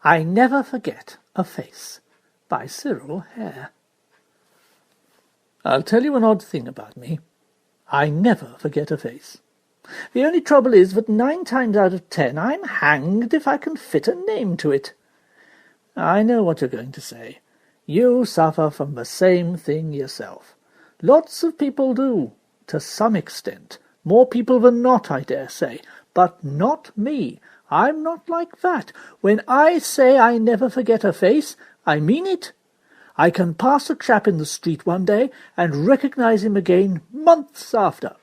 I Never Forget a Face, by Cyril, Hare. I'll tell you an odd thing about me. I never forget a face. The only trouble is that 9 times out of 10 I'm hanged if I can fit a name to it. I know what you're going to say. You suffer from the same thing yourself. Lots of people do, to some extent. More people than not, I dare say. But not me. I'm not like that. When I say I never forget a face, I mean it. I can pass a chap in the street one day and recognize him again months after,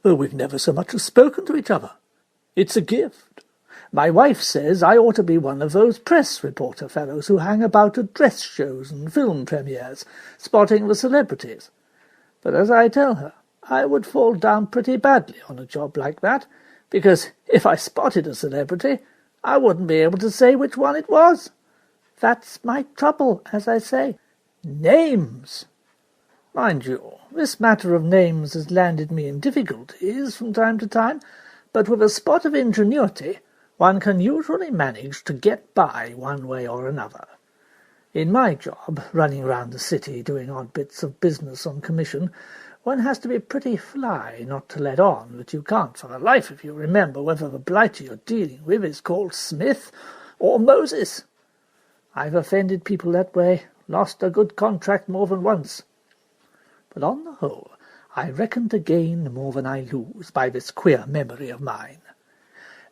though we've never so much as spoken to each other. It's a gift. My wife says I ought to be one of those press reporter fellows who hang about at dress shows and film premieres, spotting the celebrities. But as I tell her, I would fall down pretty badly on a job like that, because if I spotted a celebrity, I wouldn't be able to say which one it was. That's my trouble, as I say. Names. Mind you, this matter of names has landed me in difficulties from time to time, but with a spot of ingenuity one can usually manage to get by one way or another. In my job, running round the city doing odd bits of business on commission, one has to be pretty fly not to let on that you can't for the life of you remember whether the blighter you're dealing with is called Smith or Moses. I've offended people that way, lost a good contract more than once. But on the whole, I reckon to gain more than I lose by this queer memory of mine.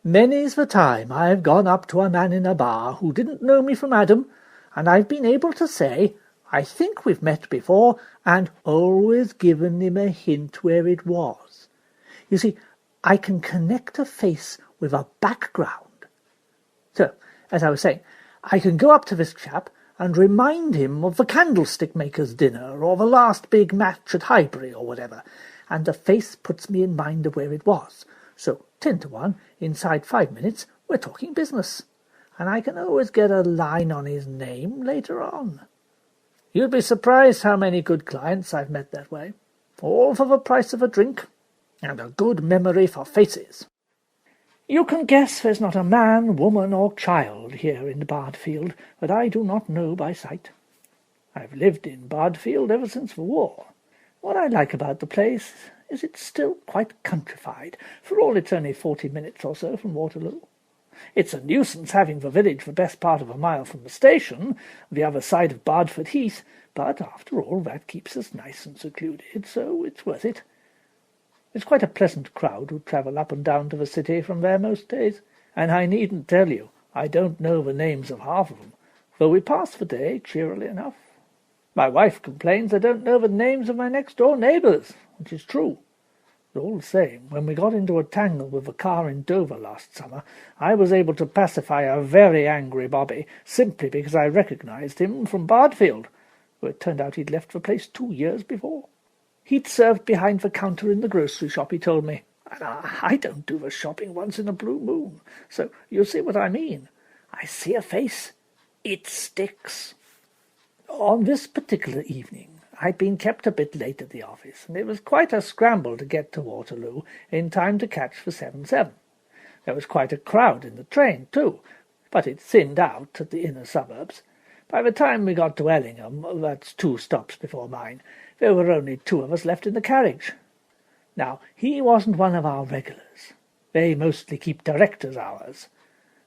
Many's the time I've gone up to a man in a bar who didn't know me from Adam, and I've been able to say, I think we've met before, and always given him a hint where it was. You see, I can connect a face with a background. So, as I was saying, I can go up to this chap and remind him of the candlestick-maker's dinner or the last big match at Highbury or whatever, and the face puts me in mind of where it was. So, 10 to 1, inside 5 minutes, we're talking business, and I can always get a line on his name later on. You'd be surprised how many good clients I've met that way, all for the price of a drink, and a good memory for faces. You can guess there's not a man, woman, or child here in Bardfield that I do not know by sight. I've lived in Bardfield ever since the war. What I like about the place is it's still quite countrified, for all it's only 40 minutes or so from Waterloo. It's a nuisance having the village the best part of a mile from the station, the other side of Bardford Heath, but after all that keeps us nice and secluded, so it's worth it. It's quite a pleasant crowd who travel up and down to the city from there most days, and I needn't tell you I don't know the names of half of them, though we pass the day cheerily enough. My wife complains I don't know the names of my next-door neighbours, which is true. But all the same, when we got into a tangle with a car in Dover last summer, I was able to pacify a very angry bobby simply because I recognised him from Bardfield, where it turned out he'd left the place 2 years before. He'd served behind the counter in the grocery shop, he told me, and I don't do the shopping once in a blue moon, so you see what I mean. I see a face. It sticks. On this particular evening, I'd been kept a bit late at the office, and it was quite a scramble to get to Waterloo in time to catch the 7:7. There was quite a crowd in the train, too, but it thinned out at the inner suburbs. By the time we got to Ellingham, that's 2 stops before mine, there were only 2 of us left in the carriage. Now, he wasn't one of our regulars. They mostly keep directors' hours.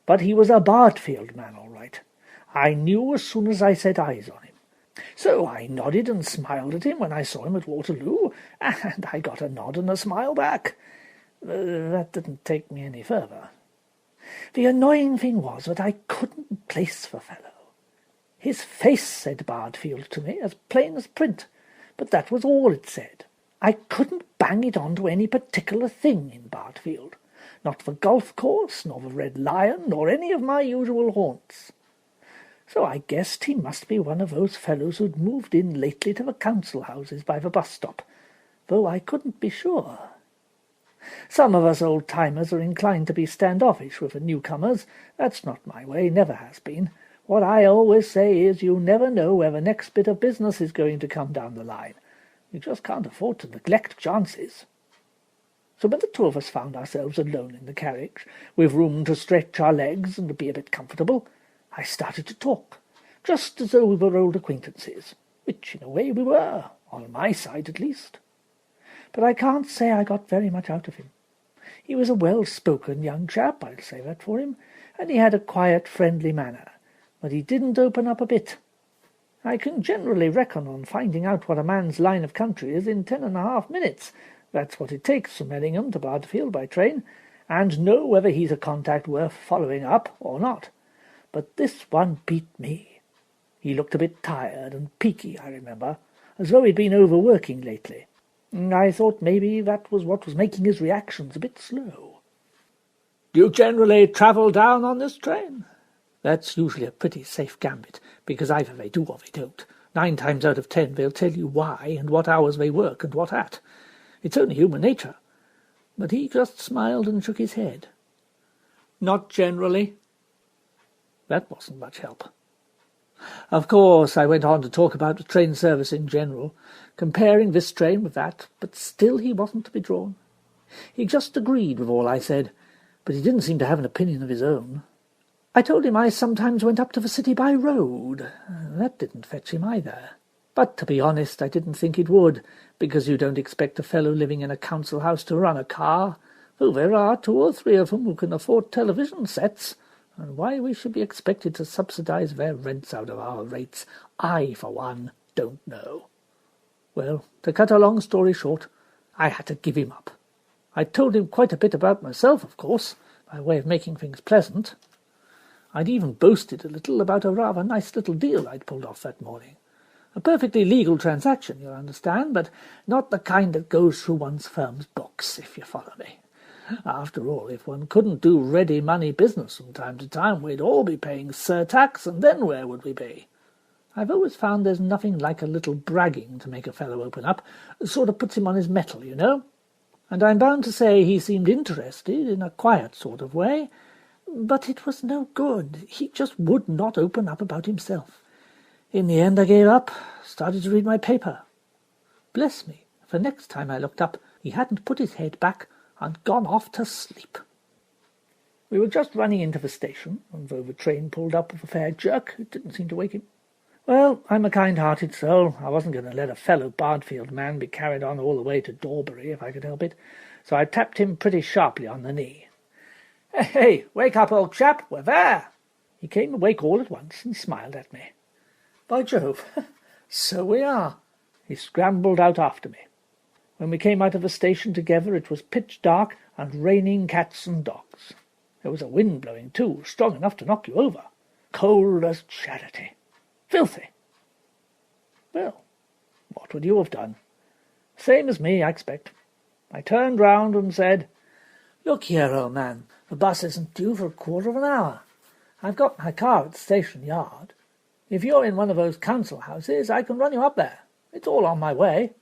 But he was a Bardfield man, all right. I knew as soon as I set eyes on him. So I nodded and smiled at him when I saw him at Waterloo, and I got a nod and a smile back. That didn't take me any further. The annoying thing was that I couldn't place the fellow. His face said Bardfield to me, as plain as print, but that was all it said. I couldn't bang it on to any particular thing in Bardfield, not the golf course, nor the Red Lion, nor any of my usual haunts. So I guessed he must be one of those fellows who'd moved in lately to the council houses by the bus stop, though I couldn't be sure. Some of us old-timers are inclined to be standoffish with the newcomers. That's not my way, never has been. What I always say is you never know where the next bit of business is going to come down the line. You just can't afford to neglect chances. So when the 2 of us found ourselves alone in the carriage, with room to stretch our legs and to be a bit comfortable, I started to talk, just as though we were old acquaintances, which in a way we were, on my side at least. But I can't say I got very much out of him. He was a well-spoken young chap, I'll say that for him, and he had a quiet, friendly manner, but he didn't open up a bit. I can generally reckon on finding out what a man's line of country is in 10.5 minutes. That's what it takes from Ellingham to Bardfield by train, and know whether he's a contact worth following up or not. But this one beat me. He looked a bit tired and peaky, I remember, as though he'd been overworking lately. I thought maybe that was what was making his reactions a bit slow. "Do you generally travel down on this train?" That's usually a pretty safe gambit, because either they do or they don't. 9 times out of 10 they'll tell you why and what hours they work and what at. It's only human nature. But he just smiled and shook his head. "Not generally." That wasn't much help. Of course, I went on to talk about the train service in general, comparing this train with that, but still he wasn't to be drawn. He just agreed with all I said, but he didn't seem to have an opinion of his own. I told him I sometimes went up to the city by road. That didn't fetch him either. But to be honest, I didn't think it would, because you don't expect a fellow living in a council house to run a car, though there are 2 or 3 of them who can afford television sets, and why we should be expected to subsidize their rents out of our rates, I, for one, don't know. Well, to cut a long story short, I had to give him up. I told him quite a bit about myself, of course, by way of making things pleasant. I'd even boasted a little about a rather nice little deal I'd pulled off that morning. A perfectly legal transaction, you'll understand, but not the kind that goes through one's firm's books, if you follow me. After all, if one couldn't do ready money business from time to time, we'd all be paying surtax, and then where would we be? I've always found there's nothing like a little bragging to make a fellow open up. Sort of puts him on his mettle, you know. And I'm bound to say he seemed interested in a quiet sort of way, but it was no good. He just would not open up about himself. In the end I gave up, started to read my paper. Bless me, for next time I looked up, he hadn't put his head back and gone off to sleep. We were just running into the station, and though the train pulled up with a fair jerk, it didn't seem to wake him. Well, I'm a kind-hearted soul. I wasn't going to let a fellow Bardfield man be carried on all the way to Dorbury if I could help it, so I tapped him pretty sharply on the knee. "Hey, wake up, old chap, we're there!" He came awake all at once and smiled at me. "By Jove, so we are!" He scrambled out after me. When we came out of the station together, it was pitch dark and raining cats and dogs. There was a wind blowing too, strong enough to knock you over. Cold as charity. Filthy. Well, what would you have done? Same as me, I expect. I turned round and said, "Look here, old man, the bus isn't due for a quarter of an hour. I've got my car at the station yard. If you're in one of those council houses, I can run you up there. It's all on my way."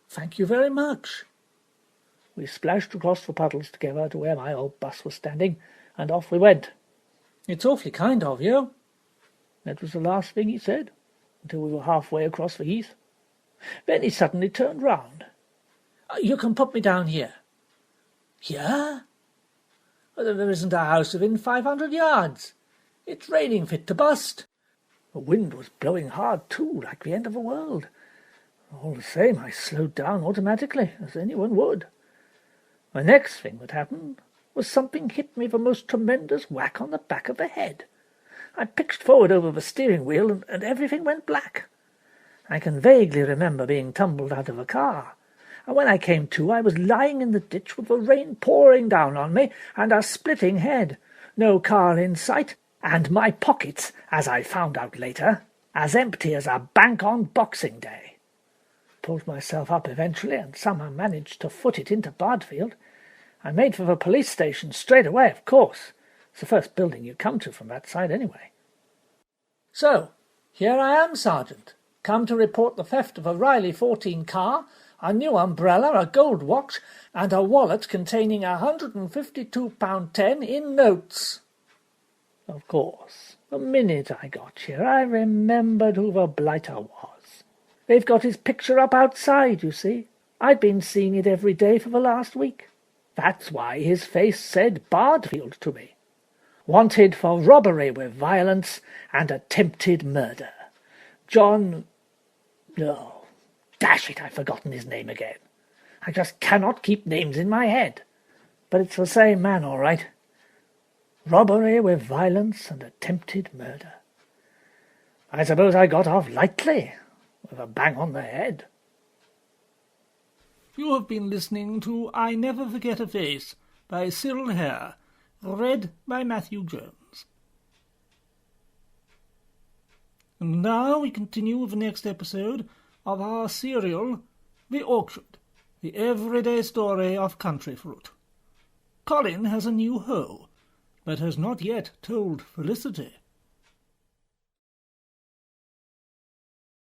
"Thank you very much." We splashed across the puddles together to where my old bus was standing, and off we went. "It's awfully kind of you." That was the last thing he said, until we were halfway across the heath. Then he suddenly turned round. "You can put me down here." "Here?" "There isn't a house within 500 yards. It's raining fit to bust." The wind was blowing hard too, like the end of the world. All the same, I slowed down automatically, as anyone would. The next thing that happened was something hit me the most tremendous whack on the back of the head. I pitched forward over the steering wheel, and everything went black. I can vaguely remember being tumbled out of a car, and when I came to, I was lying in the ditch with the rain pouring down on me and a splitting head, no car in sight, and my pockets, as I found out later, as empty as a bank on Boxing Day. Pulled myself up eventually, and somehow managed to foot it into Bardfield. I made for the police station straight away, of course. It's the first building you come to from that side, anyway. "So, here I am, Sergeant, come to report the theft of a Riley 14 car, a new umbrella, a gold watch, and a wallet containing £152.10 in notes." Of course, the minute I got here, I remembered who the blighter was. They've got his picture up outside, you see. I'd been seeing it every day for the last week. That's why his face said Bardfield to me. wanted for robbery with violence and attempted murder. John... Oh, dash it, I've forgotten his name again. I just cannot keep names in my head. But it's the same man, all right. Robbery with violence and attempted murder. I suppose I got off lightly, with a bang on the head. You have been listening to I Never Forget a Face by Cyril Hare, read by Matthew Jones. And now we continue with the next episode of our serial, The Orchard, the everyday story of country fruit. Colin has a new hoe, but has not yet told Felicity.